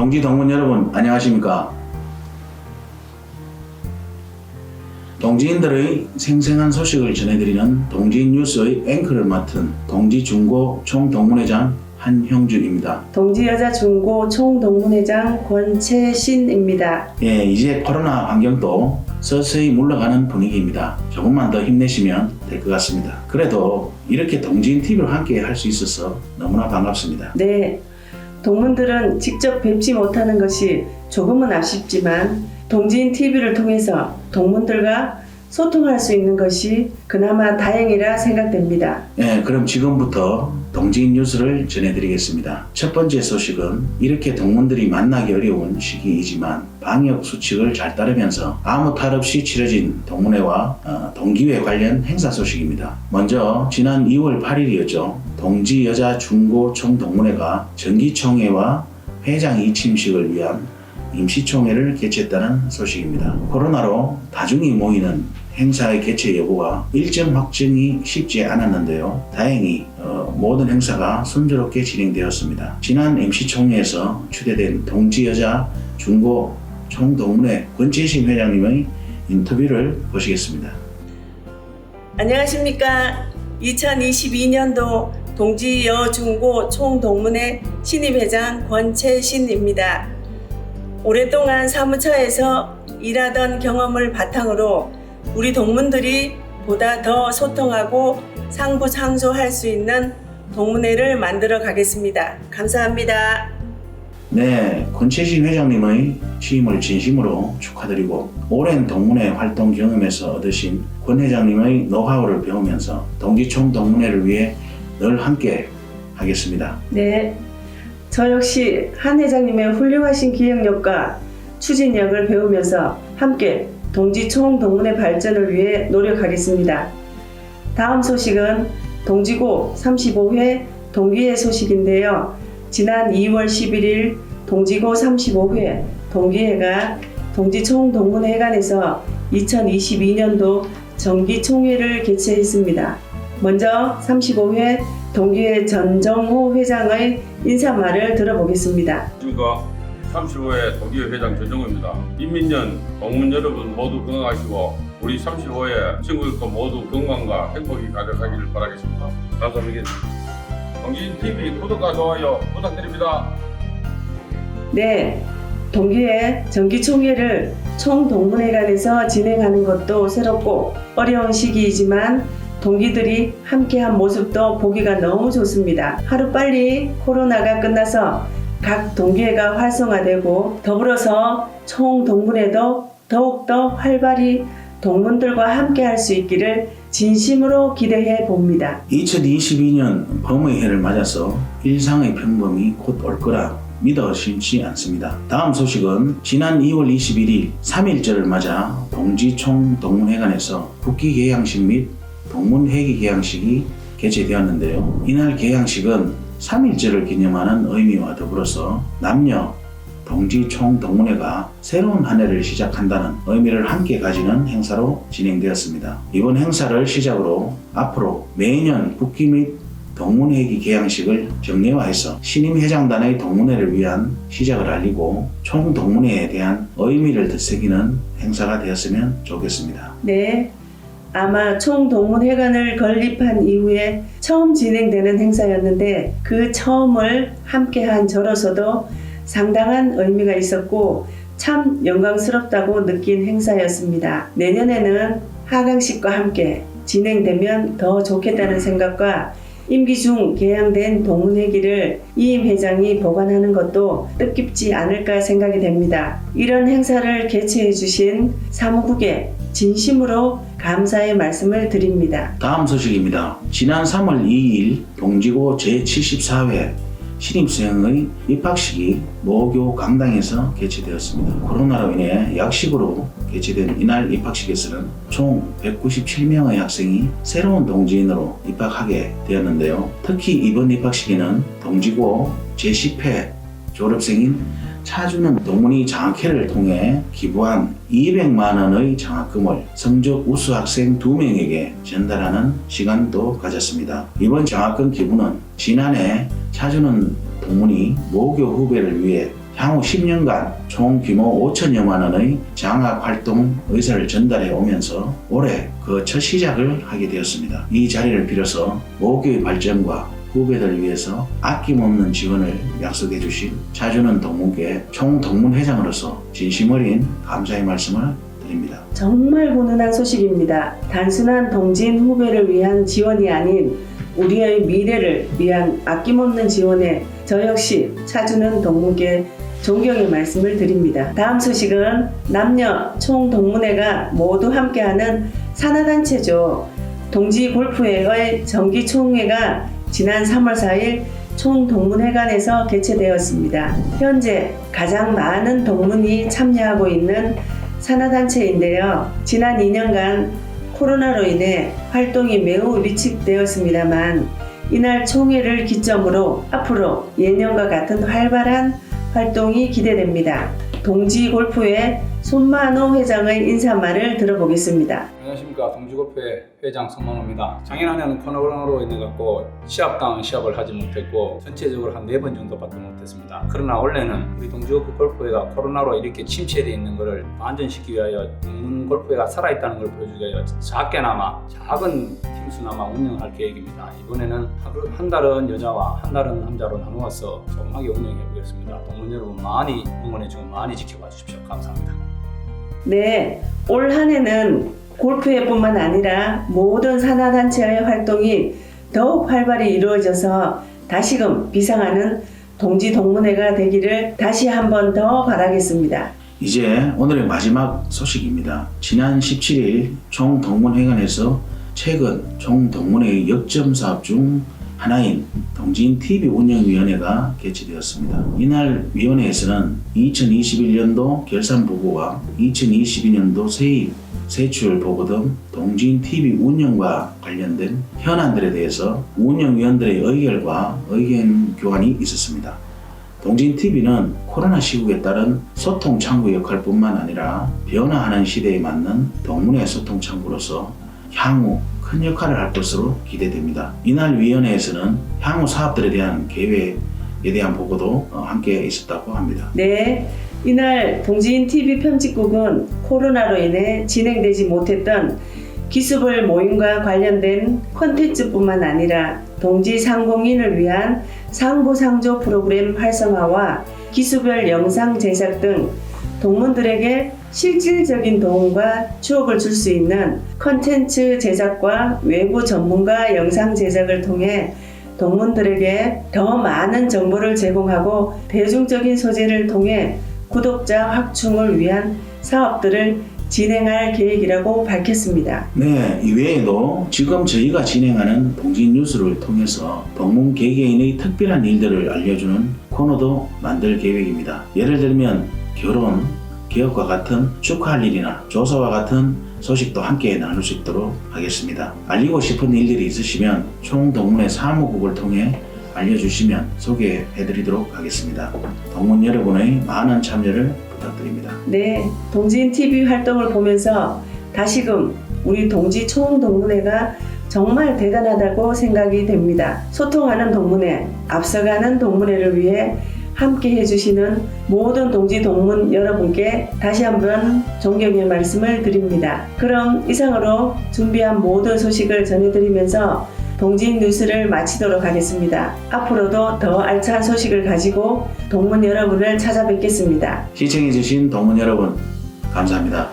동지 동문 여러분 안녕하십니까? 동지인들의 생생한 소식을 전해드리는 동지인 뉴스의 앵커를 맡은 동지중고 총동문회장 한형준입니다. 동지여자중고 총동문회장 권채신입니다. 예, 이제 코로나 환경도 서서히 물러가는 분위기입니다. 조금만 더 힘내시면 될 것 같습니다. 그래도 이렇게 동지인 TV로 함께 할 수 있어서 너무나 반갑습니다. 네, 동문들은 직접 뵙지 못하는 것이 조금은 아쉽지만 동지인 TV를 통해서 동문들과 소통할 수 있는 것이 그나마 다행이라 생각됩니다. 예, 그럼 지금부터 동지인 뉴스를 전해드리겠습니다. 첫 번째 소식은 이렇게 동문들이 만나기 어려운 시기이지만 방역 수칙을 잘 따르면서 아무 탈 없이 치러진 동문회와 동기회 관련 행사 소식입니다. 먼저 지난 2월 8일이었죠. 동지여자중고 총동문회가 정기총회와 회장 이침식을 위한 임시총회를 개최했다는 소식입니다. 코로나로 다중이 모이는 행사의 개최 여부와 일정 확정이 쉽지 않았는데요. 다행히 모든 행사가 순조롭게 진행되었습니다. 지난 임시총회에서 추대된 동지여자중고 총동문회 권채신 회장님의 인터뷰를 보시겠습니다. 안녕하십니까. 2022년도 동지여중고 총동문회 신임회장 권채신입니다. 오랫동안 사무처에서 일하던 경험을 바탕으로 우리 동문들이 보다 더 소통하고 상부상조할 수 있는 동문회를 만들어 가겠습니다. 감사합니다. 네, 권채신 회장님의 취임을 진심으로 축하드리고 오랜 동문회 활동 경험에서 얻으신 권 회장님의 노하우를 배우면서 동지총 동문회를 위해 늘 함께 하겠습니다. 네, 저 역시 한 회장님의 훌륭하신 기획력과 추진력을 배우면서 함께 동지총 동문회 발전을 위해 노력하겠습니다. 다음 소식은 동지고 35회 동기회 소식인데요. 지난 2월 11일 동지고 35회 동기회가 동지총 동문회관에서 2022년도 정기총회를 개최했습니다. 먼저 35회 동기회 전정호 회장의 인사말을 들어보겠습니다. 안녕하십니까. 35회 동기회 회장 전정호입니다. 인민년 동문 여러분 모두 건강하시고 우리 35회 친구들도 모두 건강과 행복이 가득하기를 바라겠습니다. 감사드리겠습니다. 동지TV 구독과 좋아요 부탁드립니다. 네, 동기회 정기총회를 총동문회관에서 진행하는 것도 새롭고 어려운 시기이지만 동기들이 함께한 모습도 보기가 너무 좋습니다. 하루빨리 코로나가 끝나서 각 동기회가 활성화되고 더불어서 총동문회도 더욱더 활발히 동문들과 함께 할 수 있기를 진심으로 기대해 봅니다. 2022년 범의 해를 맞아서 일상의 평범이 곧 올 거라 믿어 심지 않습니다. 다음 소식은 지난 2월 21일 3.1절을 맞아 동지총 동문회관에서 국기 개양식 및 동문회기 개양식이 개최되었는데요. 이날 개양식은 3.1절을 기념하는 의미와 더불어서 남녀 동지총 동문회가 새로운 한 해를 시작한다는 의미를 함께 가지는 행사로 진행되었습니다. 이번 행사를 시작으로 앞으로 매년 국기 및 동문회기 개양식을 정례화해서 신임 회장단의 동문회를 위한 시작을 알리고 총 동문회에 대한 의미를 되새기는 행사가 되었으면 좋겠습니다. 네, 아마 총동문회관을 건립한 이후에 처음 진행되는 행사였는데 그 처음을 함께한 저로서도 상당한 의미가 있었고 참 영광스럽다고 느낀 행사였습니다. 내년에는 하강식과 함께 진행되면 더 좋겠다는 생각과 임기 중 개양된 동문회기를 이임 회장이 보관하는 것도 뜻깊지 않을까 생각이 됩니다. 이런 행사를 개최해 주신 사무국에 진심으로 감사의 말씀을 드립니다. 다음 소식입니다. 지난 3월 2일 동지고 제74회 신입생의 입학식이 모교 강당에서 개최되었습니다. 코로나로 인해 약식으로 개최된 이날 입학식에서는 총 197명의 학생이 새로운 동지인으로 입학하게 되었는데요. 특히 이번 입학식에는 동지고 제10회 졸업생인 차주는 동문이 장학회를 통해 기부한 200만 원의 장학금을 성적 우수 학생 2명에게 전달하는 시간도 가졌습니다. 이번 장학금 기부는 지난해 차주는 동문이 모교 후배를 위해 향후 10년간 총 규모 5천여만 원의 장학 활동 의사를 전달해 오면서 올해 그 첫 시작을 하게 되었습니다. 이 자리를 빌어서 모교의 발전과 후배들을 위해서 아낌없는 지원을 약속해 주신 차준원 동문계 총동문회장으로서 진심 어린 감사의 말씀을 드립니다. 정말 훈훈한 소식입니다. 단순한 동진 후배를 위한 지원이 아닌 우리의 미래를 위한 아낌없는 지원에 저 역시 차준원 동문계 존경의 말씀을 드립니다. 다음 소식은 남녀 총동문회가 모두 함께하는 산하단체죠. 동지골프회의 정기총회가 지난 3월 4일 총동문회관에서 개최되었습니다. 현재 가장 많은 동문이 참여하고 있는 산하단체인데요. 지난 2년간 코로나로 인해 활동이 매우 위축되었습니다만 이날 총회를 기점으로 앞으로 예년과 같은 활발한 활동이 기대됩니다. 동지골프회 손만호 회장의 인사말을 들어보겠습니다. 안녕하십니까. 동지골프회 회장 손만호입니다. 작년 한 해는 코로나로 인해 갖고 시합을 하지 못했고 전체적으로 한 4번 정도밖에 못했습니다. 그러나 올해는 우리 동지골프회가 코로나로 이렇게 침체되어 있는 것을 반전시키기 위하여 동문골프회가 살아있다는 걸 보여주기 위하여 작게나마 작은 팀수나마 운영할 계획입니다. 이번에는 한 달은 여자와 한 달은 남자로 나누어서 조금하게 운영해 보겠습니다. 동문 여러분 많이 응원해주고 많이 지켜봐 주십시오. 감사합니다. 네, 올 한 해는 골프회뿐만 아니라 모든 산하단체의 활동이 더욱 활발히 이루어져서 다시금 비상하는 동지동문회가 되기를 다시 한 번 더 바라겠습니다. 이제 오늘의 마지막 소식입니다. 지난 17일 총동문회관에서 최근 총동문회의 역점 사업 중 하나인 동지인TV 운영위원회가 개최되었습니다. 이날 위원회에서는 2021년도 결산보고와 2022년도 세입, 세출 보고 등 동지인TV 운영과 관련된 현안들에 대해서 운영위원들의 의결과 의견 교환이 있었습니다. 동지인TV는 코로나 시국에 따른 소통 창구 역할뿐만 아니라 변화하는 시대에 맞는 동문회 소통 창구로서 향후 큰 역할을 할 것으로 기대됩니다. 이날 위원회에서는 향후 사업들에 대한 계획에 대한 보고도 함께 있었다고 합니다. 네, 이날 동지인TV 편집국은 코로나로 인해 진행되지 못했던 기수별 모임과 관련된 콘텐츠뿐만 아니라 동지 상공인을 위한 상부상조 프로그램 활성화와 기수별 영상 제작 등 동문들에게 실질적인 도움과 추억을 줄 수 있는 콘텐츠 제작과 외부 전문가 영상 제작을 통해 동문들에게 더 많은 정보를 제공하고 대중적인 소재를 통해 구독자 확충을 위한 사업들을 진행할 계획이라고 밝혔습니다. 네, 이외에도 지금 저희가 진행하는 동지인 뉴스를 통해서 동문 개개인의 특별한 일들을 알려주는 코너도 만들 계획입니다. 예를 들면 결혼, 개업과 같은 축하할 일이나 조사와 같은 소식도 함께 나눌 수 있도록 하겠습니다. 알리고 싶은 일들이 있으시면 총동문회 사무국을 통해 알려주시면 소개해드리도록 하겠습니다. 동문 여러분의 많은 참여를 부탁드립니다. 네, 동지인TV 활동을 보면서 다시금 우리 동지 총동문회가 정말 대단하다고 생각이 됩니다. 소통하는 동문회, 앞서가는 동문회를 위해 함께 해주시는 모든 동지 동문 여러분께 다시 한번 존경의 말씀을 드립니다. 그럼 이상으로 준비한 모든 소식을 전해드리면서 동지인 뉴스를 마치도록 하겠습니다. 앞으로도 더 알찬 소식을 가지고 동문 여러분을 찾아뵙겠습니다. 시청해주신 동문 여러분 감사합니다.